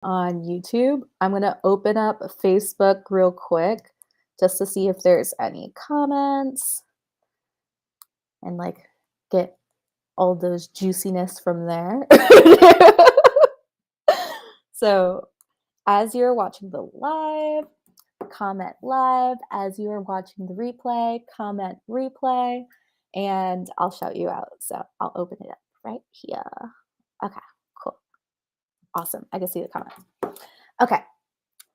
On YouTube. I'm gonna open up Facebook real quick just to see if there's any comments and like get all those juiciness from there. So, as you're watching the live, comment live. As you are watching the replay, comment replay, and I'll shout you out. So, I'll open it up right here. Okay, cool. Awesome. I can see the comments. Okay.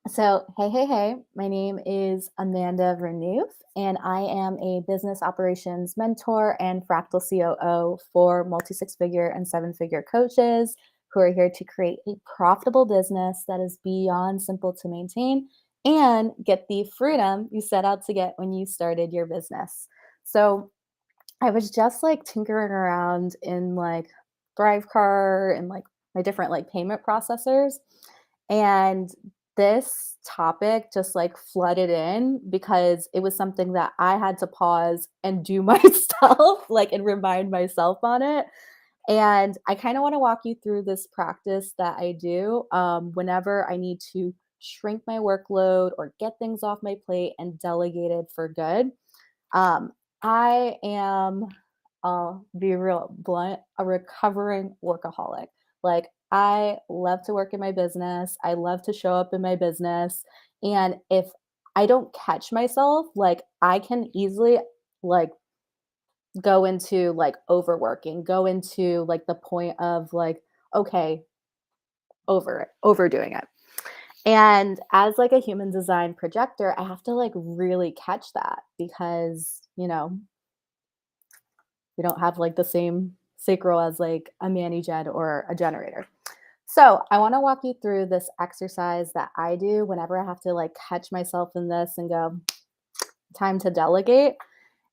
So, hey, my name is Amanda Vernouf, and I am a business operations mentor and fractal COO for multi six figure and seven figure coaches who are here to create a profitable business that is beyond simple to maintain and get the freedom you set out to get when you started your business. So, I was just like tinkering around in like Thrivecart and like my different like payment processors. And this topic just like flooded in because it was something that I had to pause and do myself, like, and remind myself on it. And I kind of want to walk you through this practice that I do whenever I need to shrink my workload or get things off my plate and delegate it for good. Um, I am, I'll be real blunt, a recovering workaholic. Like, I love to work in my business. I love to show up in my business. And if I don't catch myself, like, I can easily, like, go into like overworking, go into like the point of like, okay, overdoing it. And as like a human design projector, I have to like really catch that because, we don't have like the same sacral as like a mani-gen or a generator. So I want to walk you through this exercise that I do whenever I have to like catch myself in this and go, time to delegate.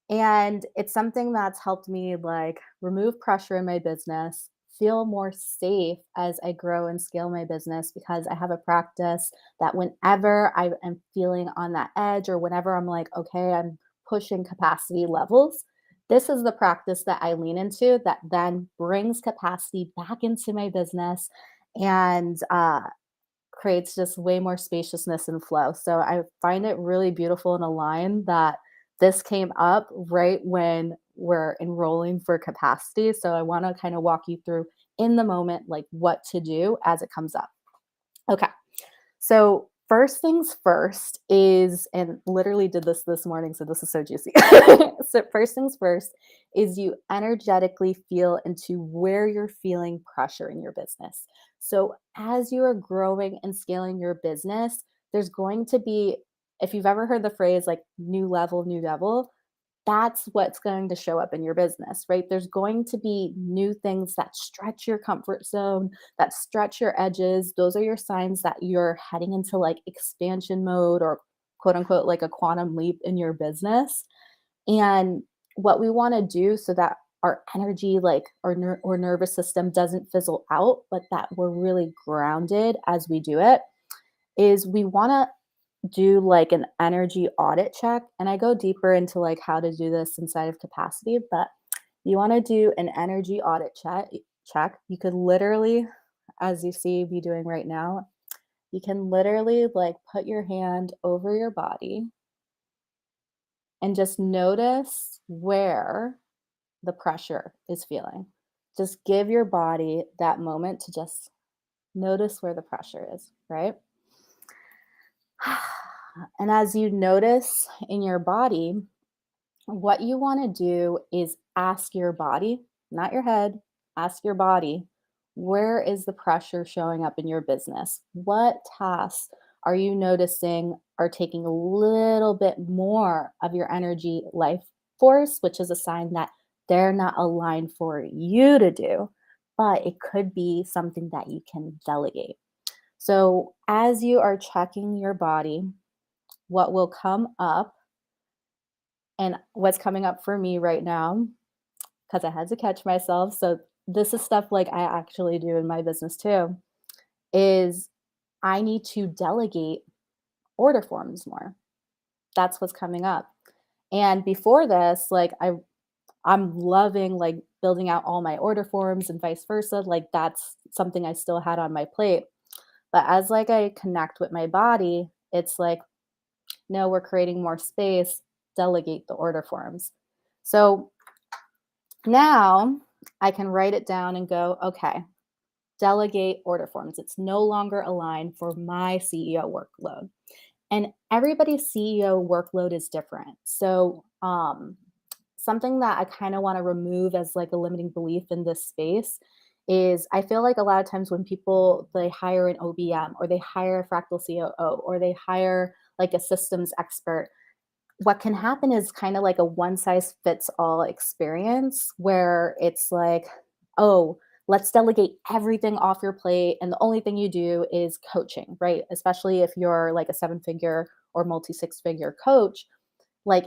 And it's something that's helped me like remove pressure in my business, feel more safe as I grow and scale my business because I have a practice that whenever I am feeling on that edge or whenever I'm like, okay, I'm pushing capacity levels, this is the practice that I lean into that then brings capacity back into my business and creates just way more spaciousness and flow. So I find it really beautiful and aligned that this came up right when we're enrolling for capacity. So I want to kind of walk you through in the moment, like what to do as it comes up. Okay. So first things first is, and literally did this morning, so this is so juicy. So first things first is you energetically feel into where you're feeling pressure in your business. So as you are growing and scaling your business, there's going to be, if you've ever heard the phrase like new level, new devil, that's what's going to show up in your business, right? There's going to be new things that stretch your comfort zone, that stretch your edges. Those are your signs that you're heading into like expansion mode or quote unquote like a quantum leap in your business. And what we want to do so that our energy like or nervous system doesn't fizzle out, but that we're really grounded as we do it is we want to do like an energy audit check. And I go deeper into like how to do this inside of capacity, but you want to do an energy audit check. You could literally, as you see me doing right now, you can literally like put your hand over your body and just notice where the pressure is feeling. Just give your body that moment to just notice where the pressure is, right? And as you notice in your body, what you want to do is ask your body, not your head, ask your body, where is the pressure showing up in your business? What tasks are you noticing are taking a little bit more of your energy life force, which is a sign that they're not aligned for you to do, but it could be something that you can delegate. So, as you are checking your body, what will come up and what's coming up for me right now, because I had to catch myself. So, this is stuff like I actually do in my business too, is I need to delegate order forms more. That's what's coming up. And before this, like I'm loving like building out all my order forms and vice versa. Like that's something I still had on my plate. But as like I connect with my body, it's like, no, we're creating more space, delegate the order forms. So now I can write it down and go, okay, delegate order forms. It's no longer aligned for my CEO workload. And everybody's CEO workload is different. So, something that I kind of want to remove as like a limiting belief in this space is I feel like a lot of times when people they hire an OBM or they hire a fractal COO or they hire like a systems expert, what can happen is kind of like a one size fits all experience where it's like, oh, let's delegate everything off your plate. And the only thing you do is coaching, right? Especially if you're like a seven figure or multi six figure coach, like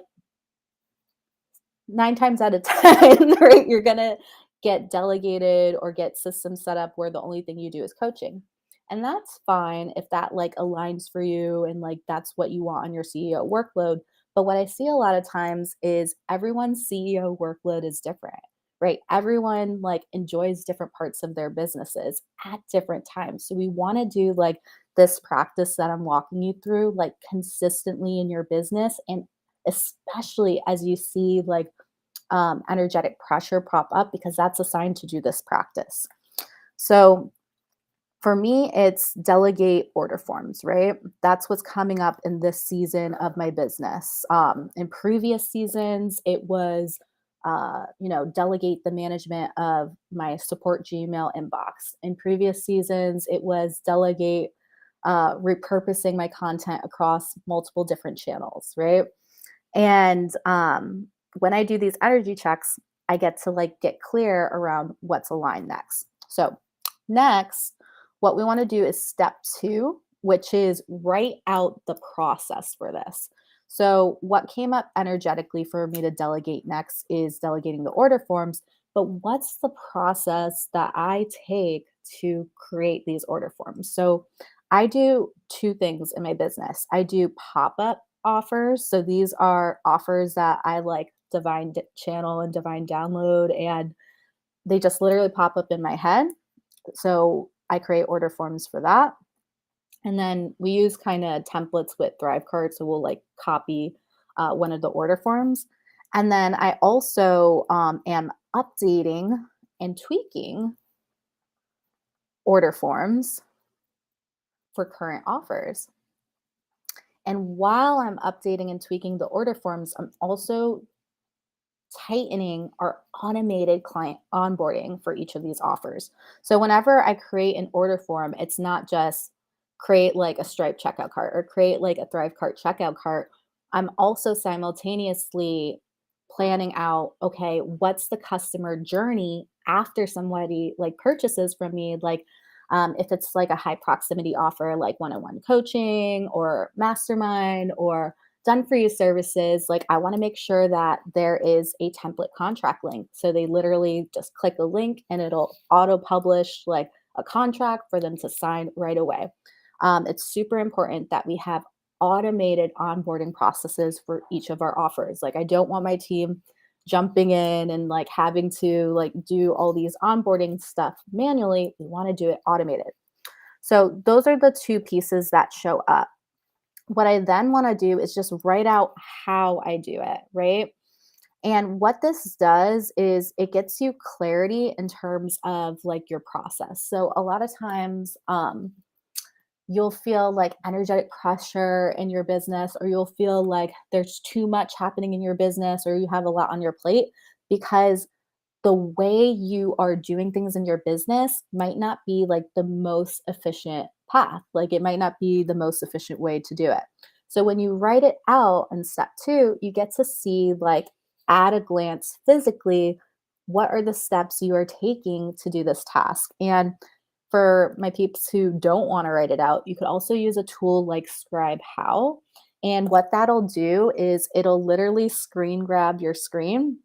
nine times out of 10, right? You're going to get delegated or get systems set up where the only thing you do is coaching. And that's fine if that like aligns for you and like that's what you want on your CEO workload. But what I see a lot of times is everyone's CEO workload is different, right? Everyone like enjoys different parts of their businesses at different times. So we want to do like this practice that I'm walking you through, like consistently in your business. And especially as you see like energetic pressure prop up, because that's a sign to do this practice. So for me, it's delegate order forms, right? That's what's coming up in this season of my business. In previous seasons, it was, delegate the management of my support Gmail inbox. In previous seasons, it was delegate repurposing my content across multiple different channels, right? And when I do these energy checks, I get to like get clear around what's aligned next. So, next, what we want to do is step two, which is write out the process for this. So, what came up energetically for me to delegate next is delegating the order forms. But what's the process that I take to create these order forms? So, I do two things in my business. I do pop up offers. So, these are offers that I like channel and divine download, and they just literally pop up in my head. So I create order forms for that. And then we use kind of templates with Thrivecart. So we'll like copy one of the order forms. And then I also am updating and tweaking order forms for current offers. And while I'm updating and tweaking the order forms, I'm also tightening our automated client onboarding for each of these offers. So whenever I create an order form, it's not just create like a Stripe checkout cart or create like a Thrivecart checkout cart. I'm also simultaneously planning out, okay, what's the customer journey after somebody like purchases from me? Like if it's like a high proximity offer, like one-on-one coaching or mastermind or done for you services, like I want to make sure that there is a template contract link. So they literally just click a link and it'll auto publish like a contract for them to sign right away. It's super important that we have automated onboarding processes for each of our offers. Like I don't want my team jumping in and like having to like do all these onboarding stuff manually. We want to do it automated. So those are the two pieces that show up. What I then want to do is just write out how I do it, right? And what this does is it gets you clarity in terms of like your process. So a lot of times you'll feel like energetic pressure in your business, or you'll feel like there's too much happening in your business, or you have a lot on your plate because the way you are doing things in your business might not be like the most efficient path. Like it might not be the most efficient way to do it. So when you write it out in step two, you get to see like at a glance physically, what are the steps you are taking to do this task? And for my peeps who don't want to write it out, you could also use a tool like Scribe How. And what that'll do is it'll literally screen grab your screen.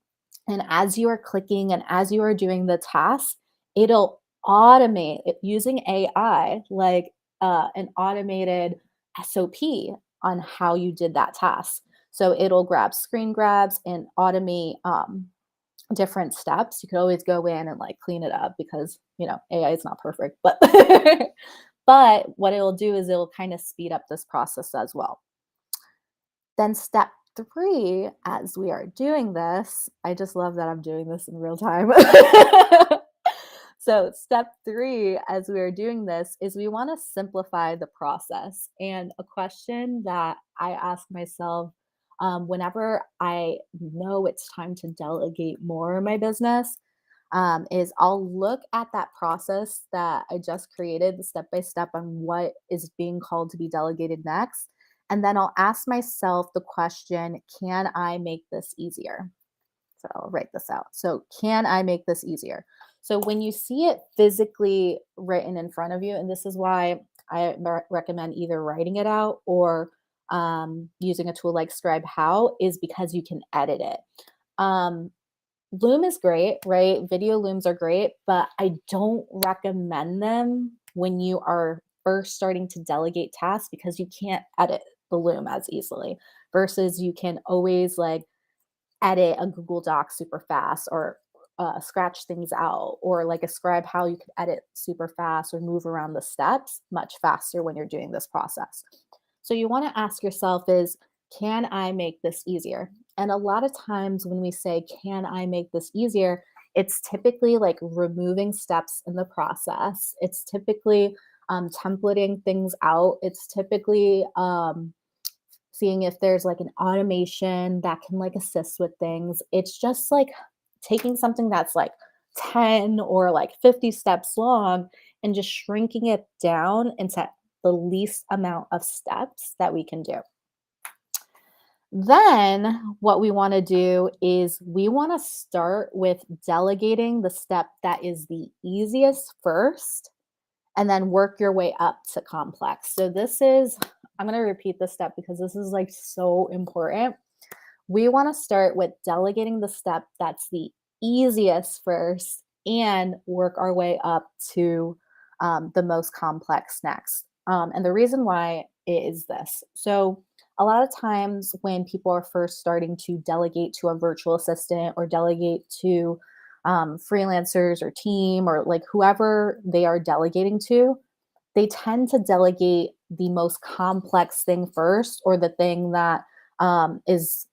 And as you are clicking and as you are doing the task, it'll automate it using AI, like an automated SOP on how you did that task. So it'll grab screen grabs and automate different steps. You could always go in and like clean it up because, AI is not perfect, but But what it'll do is it'll kind of speed up this process as well. Then step 3, as we are doing this, I just love that I'm doing this in real time. So step 3, as we are doing this, is we wanna simplify the process. And a question that I ask myself, whenever I know it's time to delegate more in my business, is I'll look at that process that I just created, the step by step on what is being called to be delegated next. And then I'll ask myself the question, can I make this easier? So I'll write this out. So, can I make this easier? So, when you see it physically written in front of you, and this is why I recommend either writing it out or using a tool like Scribe How, is because you can edit it. Um, Loom is great, right? Video looms are great, but I don't recommend them when you are first starting to delegate tasks because you can't edit the loom as easily versus you can always like edit a Google Doc super fast or scratch things out, or like a Scribe How you could edit super fast or move around the steps much faster when you're doing this process. So you want to ask yourself is, can I make this easier? And a lot of times when we say, can I make this easier? It's typically like removing steps in the process. It's typically templating things out. It's typically seeing if there's like an automation that can like assist with things. It's just like taking something that's like 10 or like 50 steps long and just shrinking it down into the least amount of steps that we can do. Then, what we want to do is we want to start with delegating the step that is the easiest first and then work your way up to complex. So, this is, I'm going to repeat this step because this is like so important. We want to start with delegating the step that's the easiest first and work our way up to the most complex next. And the reason why is this. So, a lot of times when people are first starting to delegate to a virtual assistant or delegate to freelancers or team or like whoever they are delegating to, they tend to delegate the most complex thing first or the thing that is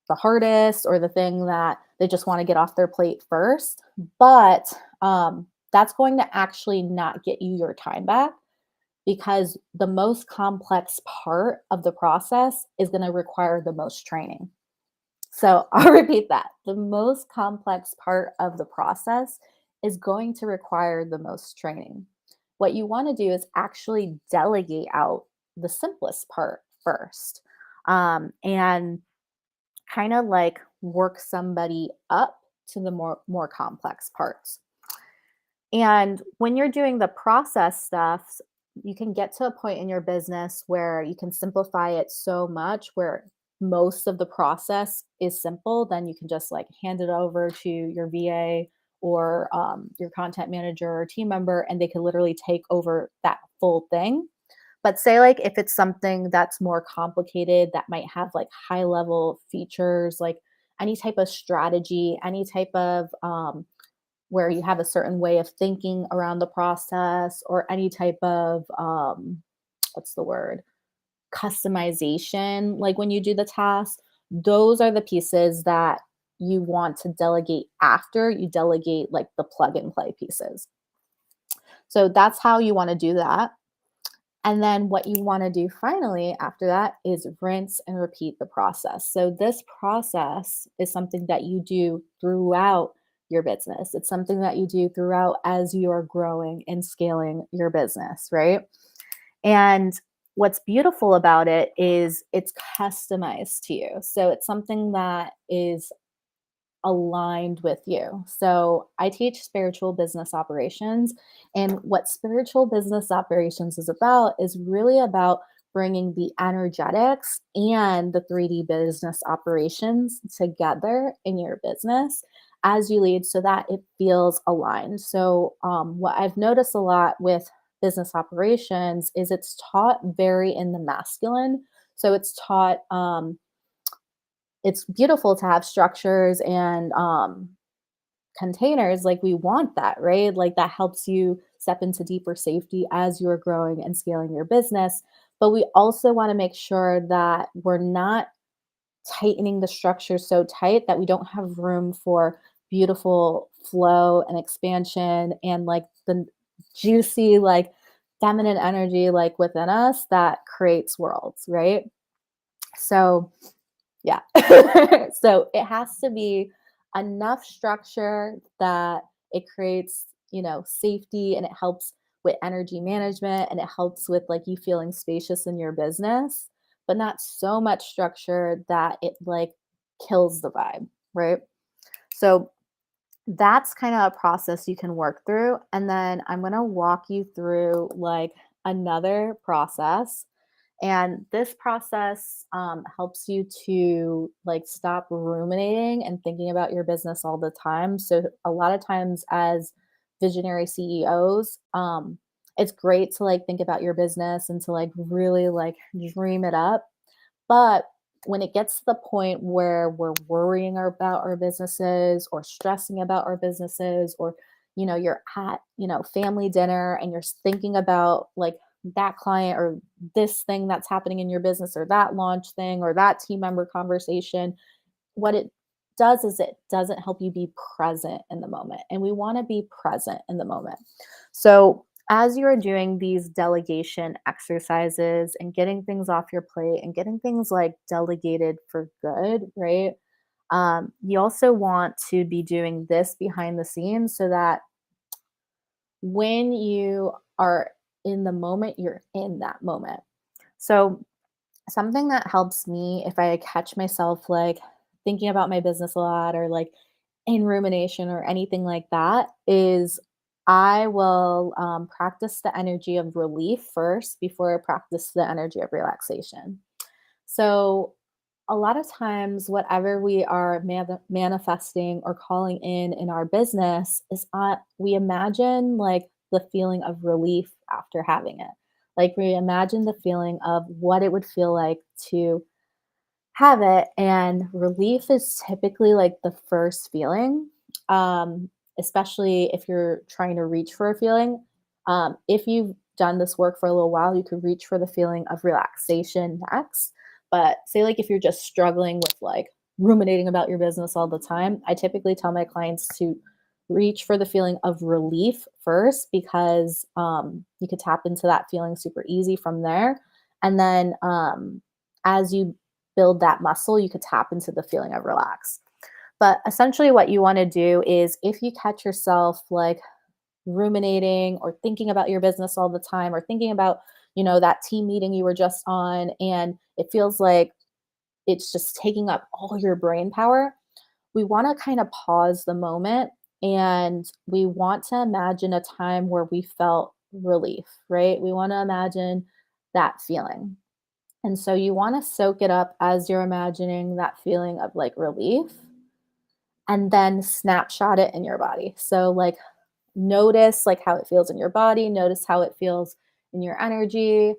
the hardest or the thing that they just want to get off their plate first. But that's going to actually not get you your time back because the most complex part of the process is going to require the most training. So I'll repeat that. The most complex part of the process is going to require the most training. What you want to do is actually delegate out the simplest part first. And kind of like work somebody up to the more complex parts. And when you're doing the process stuff, you can get to a point in your business where you can simplify it so much where most of the process is simple. Then you can just like hand it over to your VA or your content manager or team member, and they can literally take over that full thing. But say like if it's something that's more complicated that might have like high level features, like any type of strategy, any type of where you have a certain way of thinking around the process or any type of what's the word? Customization, like when you do the task, those are the pieces that you want to delegate after you delegate like the plug and play pieces. So that's how you want to do that. And then what you want to do finally after that is rinse and repeat the process. So this process is something that you do throughout your business. It's something that you do throughout as you're growing and scaling your business, right? And what's beautiful about it is it's customized to you. So it's something that is aligned with you. So I teach spiritual business operations. And what spiritual business operations is about is really about bringing the energetics and the 3D business operations together in your business as you lead so that it feels aligned. So, what I've noticed a lot with business operations is it's taught very in the masculine. So, it's taught, it's beautiful to have structures and containers, like we want that, right? Like that helps you step into deeper safety as you're growing and scaling your business. But we also want to make sure that we're not tightening the structure so tight that we don't have room for beautiful flow and expansion and like the juicy, like feminine energy, like within us that creates worlds, right? So, yeah. So it has to be enough structure that it creates, safety, and it helps with energy management, and it helps with like you feeling spacious in your business, but not so much structure that it like kills the vibe, right? So that's kind of a process you can work through. And then I'm going to walk you through like another process, and this process helps you to like stop ruminating and thinking about your business all the time. So a lot of times as visionary CEOs, it's great to like think about your business and to like really like dream it up. But when it gets to the point where we're worrying about our businesses or stressing about our businesses, or you're at family dinner and you're thinking about like that client or this thing that's happening in your business or that launch thing or that team member conversation, what it does is it doesn't help you be present in the moment. And we want to be present in the moment. So, as you're doing these delegation exercises and getting things off your plate and getting things like delegated for good, right? You also want to be doing this behind the scenes so that when you are in the moment, you're in that moment. So, something that helps me if I catch myself like thinking about my business a lot or like in rumination or anything like that is I will practice the energy of relief first before I practice the energy of relaxation. So, a lot of times, whatever we are manifesting or calling in our business is we imagine like the feeling of relief after having it. Like we imagine the feeling of what it would feel like to have it, and relief is typically like the first feeling, especially if you're trying to reach for a feeling. If you've done this work for a little while, you could reach for the feeling of relaxation next. But say, like, if you're just struggling with like ruminating about your business all the time, I typically tell my clients to reach for the feeling of relief first, because you could tap into that feeling super easy from there. And then as you build that muscle, you could tap into the feeling of relax. But essentially, what you want to do is if you catch yourself like ruminating or thinking about your business all the time, or thinking about, that team meeting you were just on, and it feels like it's just taking up all your brain power, we want to kind of pause the moment, and we want to imagine a time where we felt relief, right? We want to imagine that feeling. And so you want to soak it up as you're imagining that feeling of like relief, and then snapshot it in your body. So like notice like how it feels in your body, notice how it feels in your energy,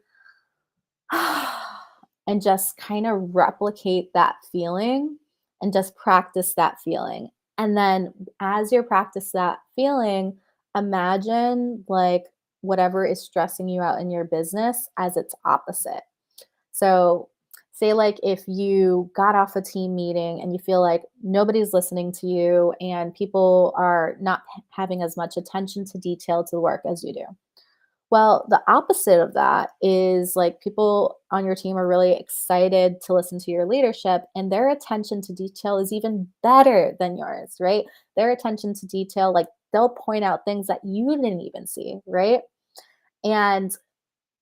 and just kind of replicate that feeling and just practice that feeling. And then as you practice that feeling, imagine like whatever is stressing you out in your business as its opposite. So, say like if you got off a team meeting and you feel like nobody's listening to you and people are not having as much attention to detail to the work as you do. Well, the opposite of that is like people on your team are really excited to listen to your leadership, and their attention to detail is even better than yours, right? Their attention to detail, like they'll point out things that you didn't even see, right? And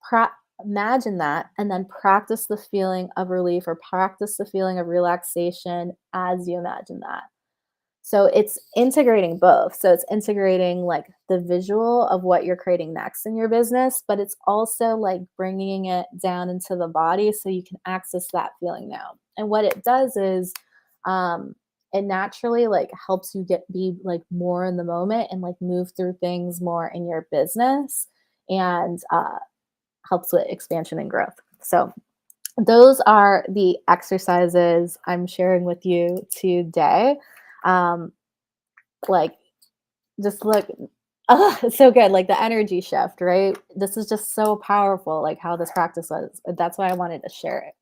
pra- imagine that, and then practice the feeling of relief or practice the feeling of relaxation as you imagine that. So it's integrating both. So it's integrating like the visual of what you're creating next in your business, but it's also like bringing it down into the body so you can access that feeling now. And what it does is it naturally like helps you be like more in the moment and like move through things more in your business, and helps with expansion and growth. So those are the exercises I'm sharing with you today. Um, like just look. Oh, it's so good, like the energy shift, right? This is just so powerful, like how this practice was. That's why I wanted to share it.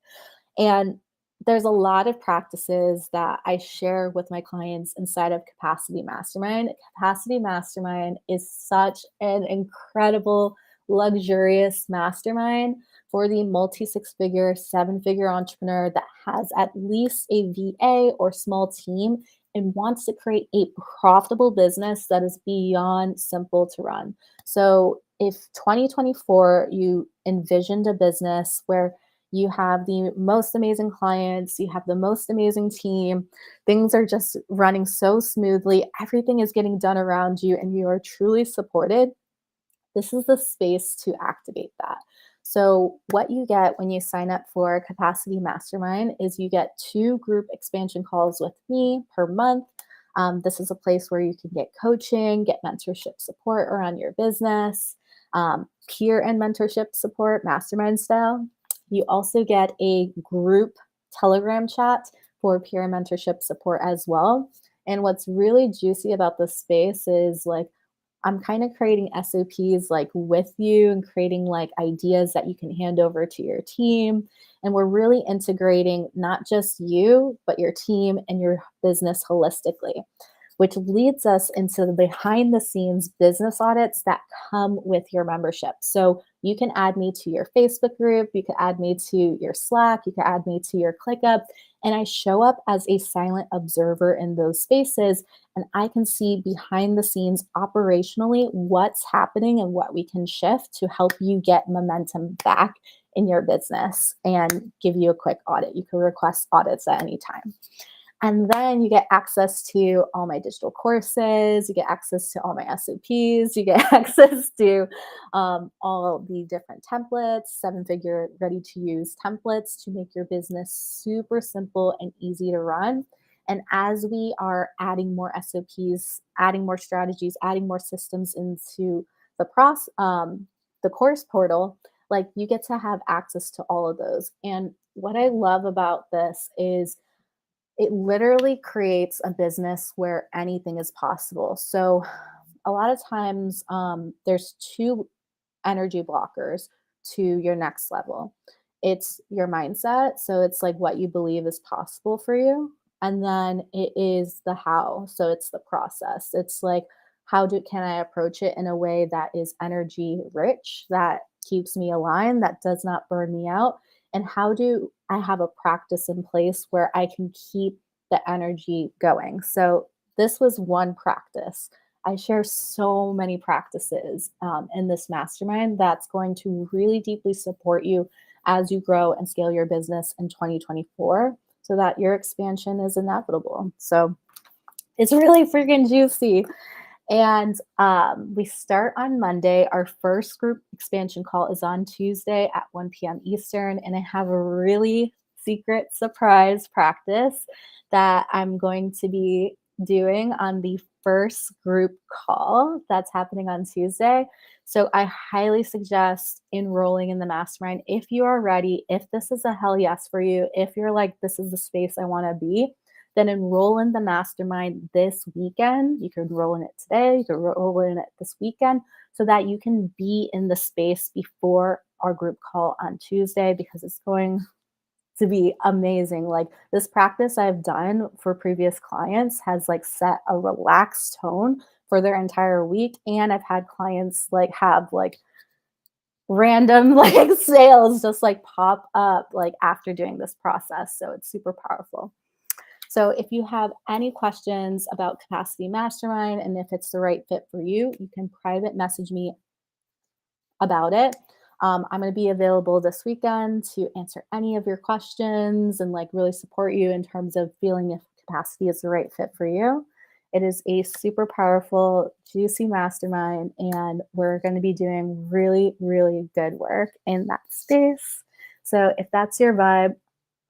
And there's a lot of practices that I share with my clients inside of Capacity Mastermind. Capacity Mastermind is such an incredible, luxurious mastermind for the multi six figure, seven figure entrepreneur that has at least a VA or small team and wants to create a profitable business that is beyond simple to run. So, if 2024 you envisioned a business where you have the most amazing clients, you have the most amazing team, things are just running so smoothly, everything is getting done around you, and you are truly supported, this is the space to activate that. So, what you get when you sign up for Capacity Mastermind is you get 2 group expansion calls with me per month. This is a place where you can get coaching, get mentorship support around your business, peer and mentorship support, mastermind style. You also get a group Telegram chat for peer and mentorship support as well. And what's really juicy about this space is like, I'm kind of creating SOPs like with you and creating like ideas that you can hand over to your team. And we're really integrating not just you, but your team and your business holistically, which leads us into the behind the scenes business audits that come with your membership. So you can add me to your Facebook group, you can add me to your Slack, you can add me to your ClickUp, and I show up as a silent observer in those spaces, and I can see behind the scenes operationally what's happening and what we can shift to help you get momentum back in your business and give you a quick audit. You can request audits at any time. And then you get access to all my digital courses, you get access to all my SOPs, you get access to all the different templates, seven figure ready to use templates to make your business super simple and easy to run. And as we are adding more SOPs, adding more strategies, adding more systems into the course portal, like you get to have access to all of those. And what I love about this is it literally creates a business where anything is possible. So a lot of times there's 2 energy blockers to your next level. It's your mindset. So it's like what you believe is possible for you. And then it is the how. So it's the process. It's like, can I approach it in a way that is energy rich, that keeps me aligned, that does not burn me out? And how do I have a practice in place where I can keep the energy going? So this was one practice. I share so many practices in this mastermind that's going to really deeply support you as you grow and scale your business in 2024 so that your expansion is inevitable. So it's really freaking juicy. And we start on Monday. Our first group expansion call is on Tuesday at 1 p.m. Eastern. And I have a really secret surprise practice that I'm going to be doing on the first group call that's happening on Tuesday. So I highly suggest enrolling in the mastermind if you are ready, if this is a hell yes for you, if you're like, this is the space I want to be, then enroll in the mastermind this weekend. You can enroll in it today, you can enroll in it this weekend so that you can be in the space before our group call on Tuesday, because it's going to be amazing. Like this practice I've done for previous clients has like set a relaxed tone for their entire week. And I've had clients like have like random like sales just like pop up like after doing this process. So it's super powerful. So if you have any questions about Capacity Mastermind and if it's the right fit for you, you can private message me about it. I'm going to be available this weekend to answer any of your questions and like really support you in terms of feeling if Capacity is the right fit for you. It is a super powerful, juicy mastermind, and we're going to be doing really, really good work in that space. So if that's your vibe,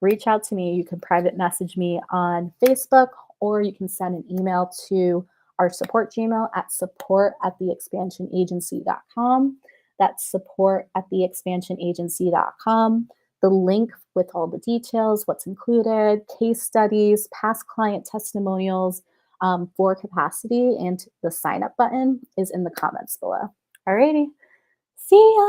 reach out to me. You can private message me on Facebook, or you can send an email to our support Gmail at support@theexpansionagency.com. That's support@theexpansionagency.com. The link with all the details, what's included, case studies, past client testimonials, for capacity and the sign up button is in the comments below. Alrighty. See ya.